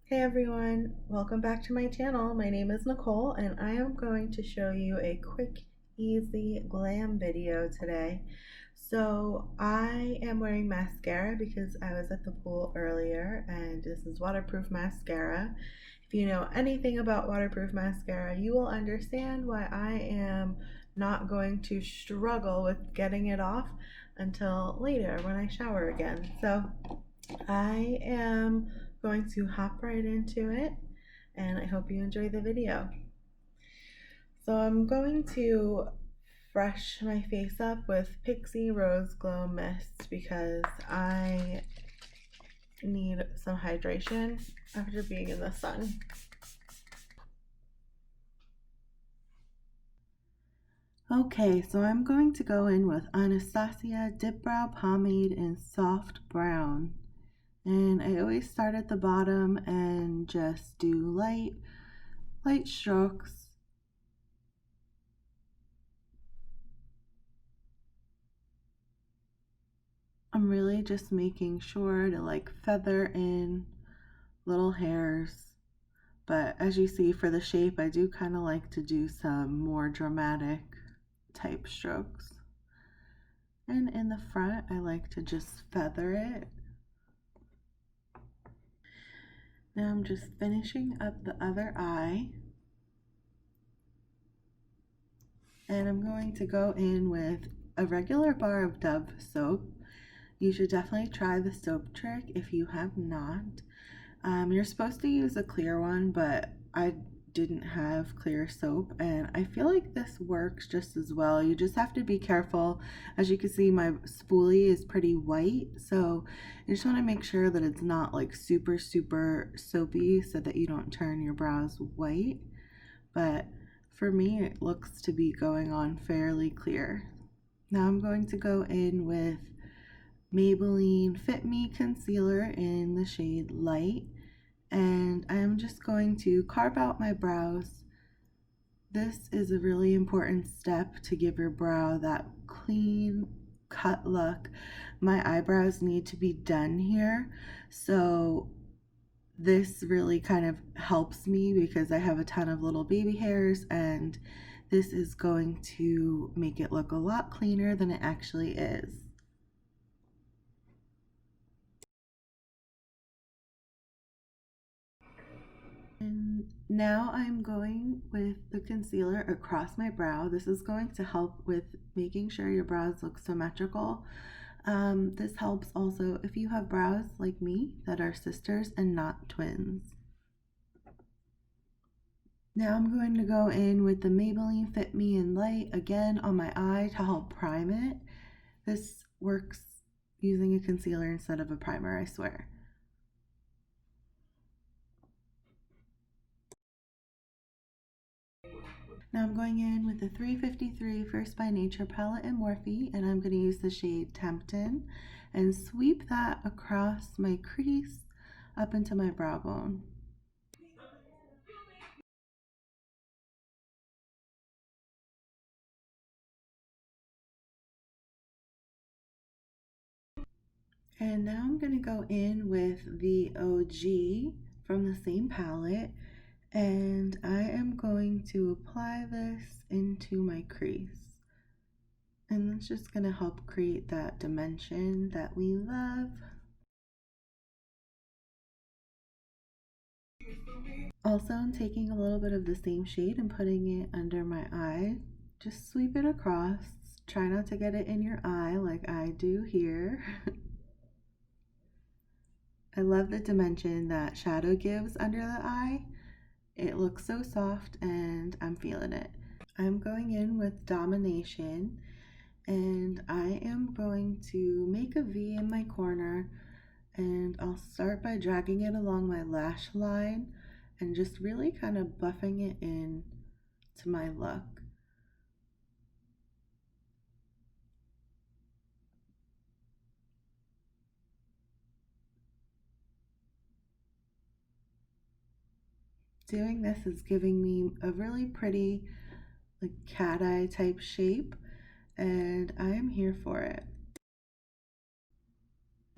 Hey everyone, welcome back to my channel. My name is Nicole and I am going to show you a quick, easy glam video today. So I am wearing mascara because I was at the pool earlier and this is waterproof mascara. If you know anything about waterproof mascara, you will understand why I am not going to struggle with getting it off until later when I shower again. So I am going to hop right into it and I hope you enjoy the video. So I'm going to fresh my face up with Pixie Rose Glow Mist because I need some hydration after being in the sun. Okay, so I'm going to go in with Anastasia Dipbrow Pomade in Soft Brown. And I always start at the bottom and just do light strokes. I'm really just making sure to like feather in little hairs. But as you see, for the shape, I do kind of like to do some more dramatic type strokes. And in the front, I like to just feather it. Now I'm just finishing up the other eye. And I'm going to go in with a regular bar of Dove soap. You should definitely try the soap trick if you have not. You're supposed to use a clear one, but I didn't have clear soap and I feel like this works just as well. You just have to be careful. As you can see, my spoolie is pretty white, so you just want to make sure that it's not like super soapy so that you don't turn your brows white. But for me, it looks to be going on fairly clear. Now I'm going to go in with Maybelline Fit Me Concealer in the shade Light, and I'm just going to carve out my brows. This is a really important step to give your brow that clean cut look. My eyebrows need to be done here, so this really kind of helps me because I have a ton of little baby hairs, and this is going to make it look a lot cleaner than it actually is. And now I'm going with the concealer across my brow. This is going to help with making sure your brows look symmetrical. This helps also if you have brows like me that are sisters and not twins. Now I'm going to go in with the Maybelline Fit Me in Light again on my eye to help prime it. This works using a concealer instead of a primer, I swear. Now I'm going in with the 353 First by Nature palette in Morphe, and I'm going to use the shade Temptin and sweep that across my crease up into my brow bone. And now I'm going to go in with the OG from the same palette, and I am going to apply this into my crease. And that's just going to help create that dimension that we love. Also, I'm taking a little bit of the same shade and putting it under my eye. Just sweep it across. Try not to get it in your eye like I do here. I love the dimension that shadow gives under the eye. It looks so soft and I'm feeling it. I'm going in with Domination, and I am going to make a V in my corner, and I'll start by dragging it along my lash line and just really kind of buffing it in to my look. Doing this is giving me a really pretty like cat eye type shape, and I am here for it.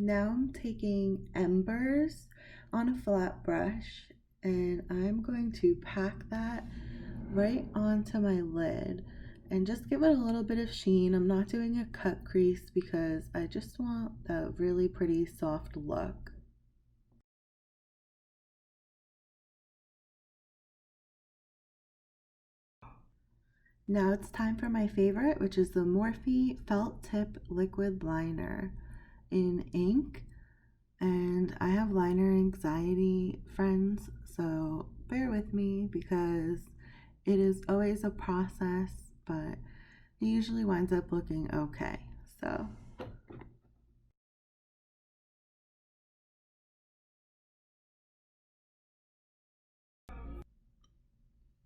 Now I'm taking Embers, on a flat brush, and I'm going to pack that right onto my lid and just give it a little bit of sheen. I'm not doing a cut crease because I just want that really pretty soft look. Now it's time for my favorite, which is the Morphe Felt Tip Liquid Liner in ink. And I have liner anxiety, friends, so bear with me because it is always a process, but it usually winds up looking okay. So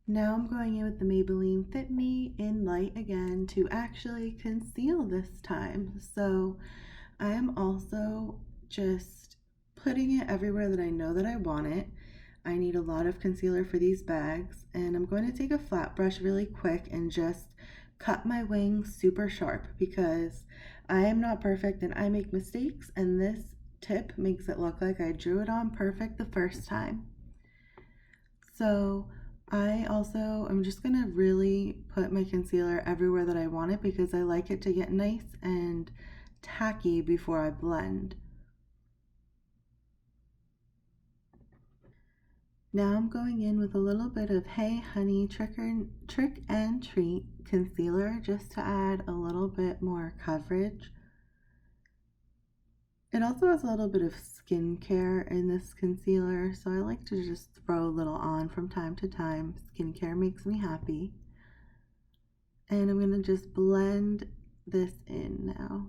now I'm going in with the Maybelline Fit Me in Light again to actually conceal this time. So I am also just putting it everywhere that I know that I want it. I need a lot of concealer for these bags, and I'm going to take a flat brush really quick and just cut my wings super sharp because I am not perfect and I make mistakes, and this tip makes it look like I drew it on perfect the first time. So I'm just gonna really put my concealer everywhere that I want it because I like it to get nice and tacky before I blend. Now I'm going in with a little bit of Hey Honey Trick and Treat concealer just to add a little bit more coverage. It also has a little bit of skincare in this concealer, so I like to just throw a little on from time to time. Skincare makes me happy. And I'm going to just blend this in now.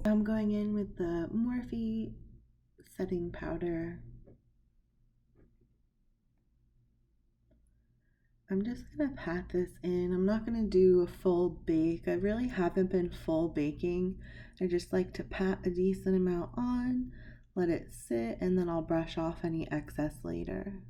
I'm going in with the Morphe setting powder. I'm just gonna pat this in. I'm not gonna do a full bake. I really haven't been full baking. I just like to pat a decent amount on, let it sit, and then I'll brush off any excess later.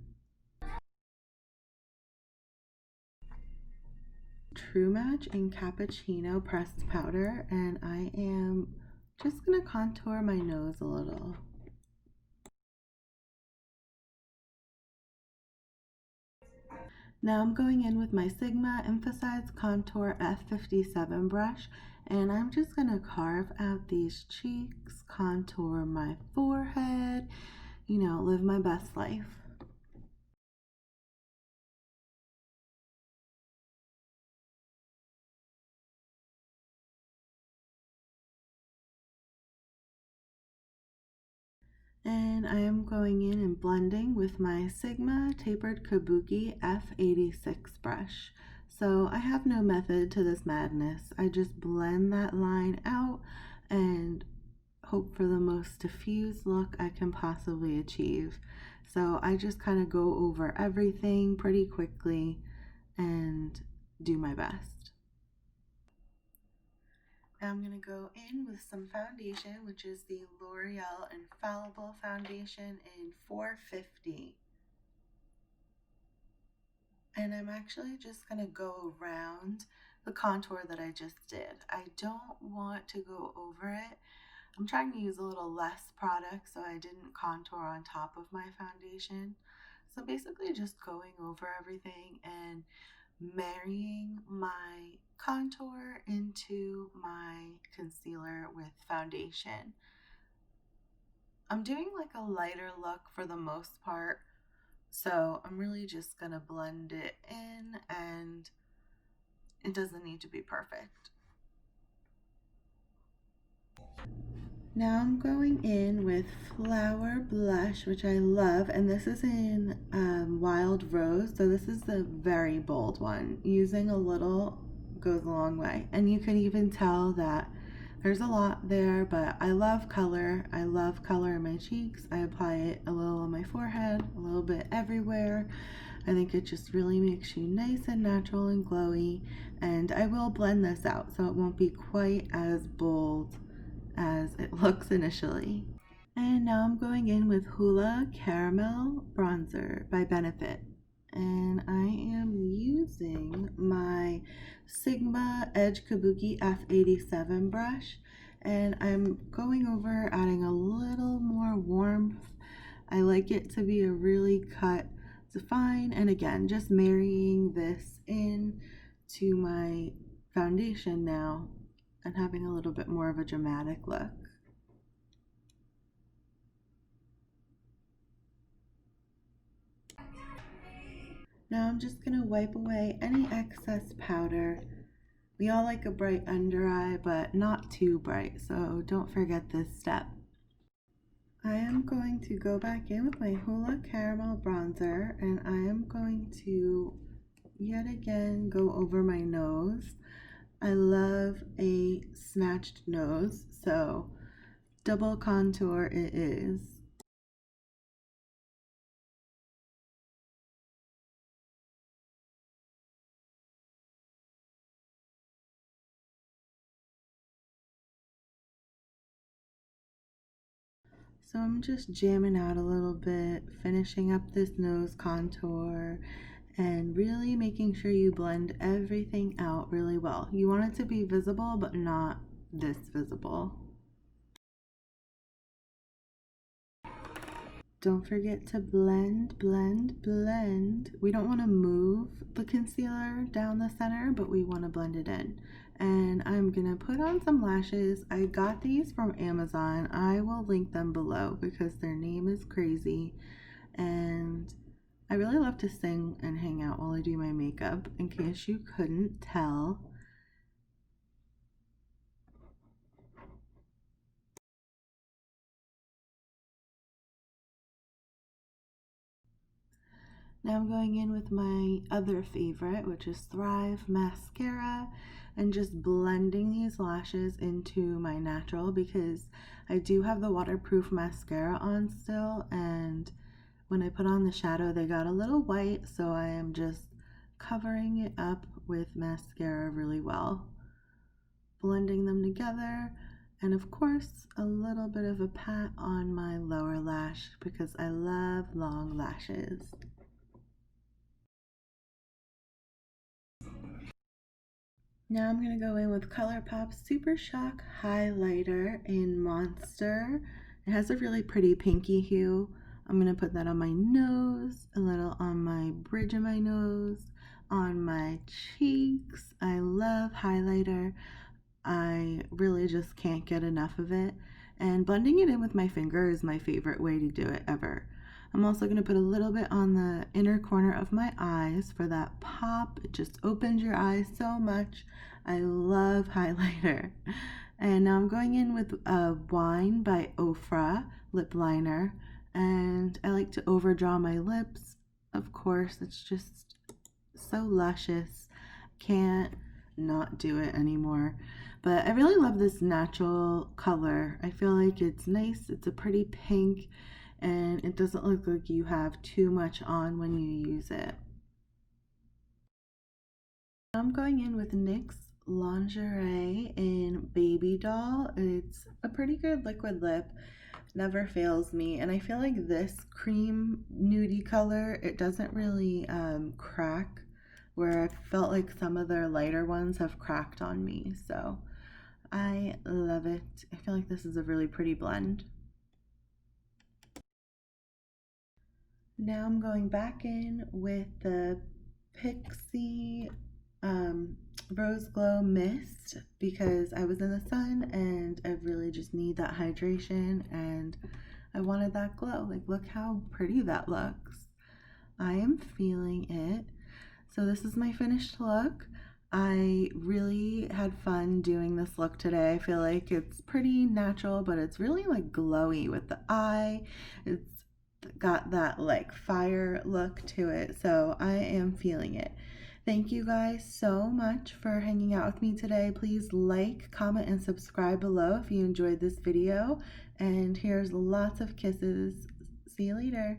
True Match in Cappucino pressed powder, and I am just gonna contour my nose a little. Now I'm going in with my Sigma Emphasized Contour F57 brush, and I'm just going to carve out these cheeks, contour my forehead, live my best life. And I am going in and blending with my Sigma Tapered Kabuki F86 brush. So I have no method to this madness. I just blend that line out and hope for the most diffused look I can possibly achieve. So I just kind of go over everything pretty quickly and do my best. Now I'm going to go in with some foundation, which is the L'Oreal Infallible foundation in 450. And I'm actually just going to go around the contour that I just did. I don't want to go over it. I'm trying to use a little less product so I didn't contour on top of my foundation. So basically just going over everything and marrying my contour into my concealer with foundation. I'm doing like a lighter look for the most part, so I'm really just gonna blend it in, and it doesn't need to be perfect. Now I'm going in with Flower Blush, which I love, and this is in Wild Rose, so this is the very bold one. Using a little goes a long way, and you can even tell that there's a lot there, but I love color. I love color in my cheeks. I apply it a little on my forehead, a little bit everywhere. I think it just really makes you nice and natural and glowy, and I will blend this out so it won't be quite as bold as it looks initially. And now I'm going in with Hoola Caramel Bronzer by Benefit. and I am using my Sigma Edge Kabuki F87 brush, and I'm going over adding a little more warmth. I like it to be a really cut define, and again, just marrying this in to my foundation now and having a little bit more of a dramatic look. Now I'm just going to wipe away any excess powder. We all like a bright under eye, but not too bright, so don't forget this step. I am going to go back in with my Hoola Caramel Bronzer, and I am going to yet again go over my nose. I love a snatched nose, so double contour it is. So I'm just jamming out a little bit, finishing up this nose contour, and really making sure you blend everything out really well. You want it to be visible, but not this visible. Don't forget to blend, blend, blend. We don't want to move the concealer down the center, but we want to blend it in. And I'm gonna put on some lashes. I got these from Amazon. I will link them below because their name is crazy. And I really love to sing and hang out while I do my makeup, in case you couldn't tell. Now I'm going in with my other favorite, which is Thrive Mascara, and just blending these lashes into my natural, because I do have the waterproof mascara on still, and when I put on the shadow they got a little white, so I am just covering it up with mascara really well, blending them together. And of course, a little bit of a pat on my lower lash because I love long lashes. Now I'm going to go in with ColourPop Super Shock Highlighter in Monster. It has a really pretty pinky hue. I'm going to put that on my nose, a little on my bridge of my nose, on my cheeks. I love highlighter. I really just can't get enough of it. And blending it in with my finger is my favorite way to do it ever. I'm also going to put a little bit on the inner corner of my eyes for that pop. It just opens your eyes so much. I love highlighter. And now I'm going in with Wine by Ofra lip liner. And I like to overdraw my lips. Of course, it's just so luscious. Can't not do it anymore. But I really love this natural color. I feel like it's nice. It's a pretty pink, and it doesn't look like you have too much on when you use it. I'm going in with NYX Lingerie in BabyDoll. It's a pretty good liquid lip, never fails me, and I feel like this cream nudie color, it doesn't really crack, where I felt like some of their lighter ones have cracked on me, so I love it. I feel like this is a really pretty blend. Now I'm going back in with the Pixie Rose Glow Mist because I was in the sun and I really just need that hydration and I wanted that glow. Like, look how pretty that looks. I am feeling it. So this is my finished look. I really had fun doing this look today. I feel like it's pretty natural, but it's really like glowy with the eye. It's got that like fire look to it. So I am feeling it. Thank you guys so much for hanging out with me today. Please like, comment, and subscribe below if you enjoyed this video. And here's lots of kisses. See you later.